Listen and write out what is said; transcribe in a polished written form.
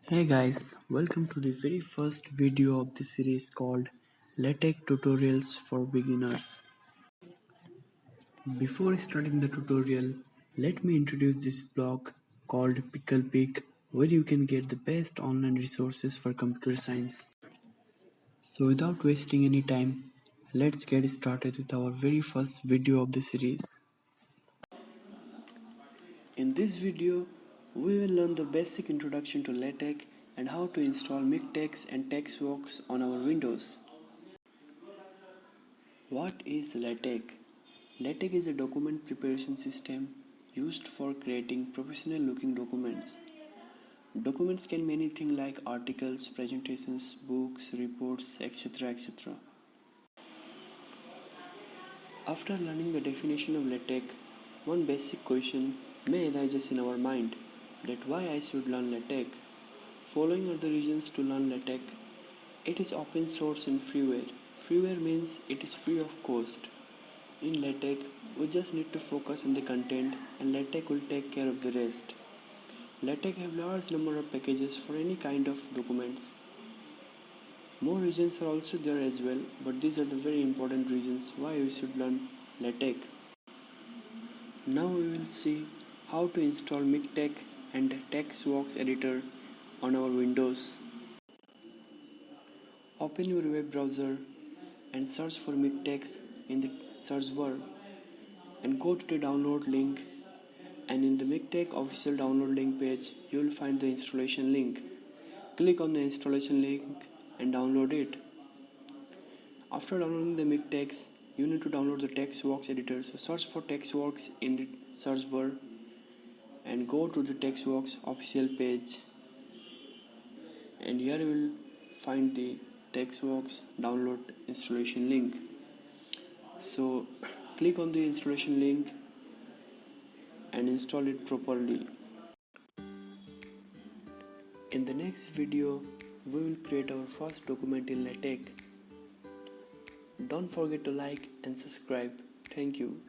Hey guys, welcome to the very first video of the series called LaTeX Tutorials for Beginners. Before starting the tutorial, let me introduce this blog called Pickle Pick, where you can get the best online resources for computer science. So without wasting any time, let's get started with our very first video of the series. In this video, we will learn the basic introduction to LaTeX and how to install MikTeX and TextWorks on our Windows. What is LaTeX? LaTeX is a document preparation system used for creating professional looking documents. Documents can be anything like articles, presentations, books, reports, etc. etc. After learning the definition of LaTeX, one basic question may arise in our mind that why I should learn LaTeX. Following are the reasons to learn LaTeX. It is open source and freeware. Freeware means it is free of cost. In LaTeX, we just need to focus on the content and LaTeX will take care of the rest. LaTeX have large number of packages for any kind of documents. More reasons are also there as well, but these are the very important reasons why we should learn LaTeX. Now we will see how to install MikTeX and TextWorks editor on our Windows. Open your web browser and search for MikTeX in the search bar and go to the download link, and in the MikTeX official download link page you will find the installation link. Click on the installation link and download it. After downloading the MikTeX, you need to download the TextWorks editor. So search for TextWorks in the search bar and go to the TextWorks official page, and here you will find the TextWorks download installation link. So click on the installation link and install it properly. In the next video, we will create our first document in LaTeX. Don't forget to like and subscribe. Thank you.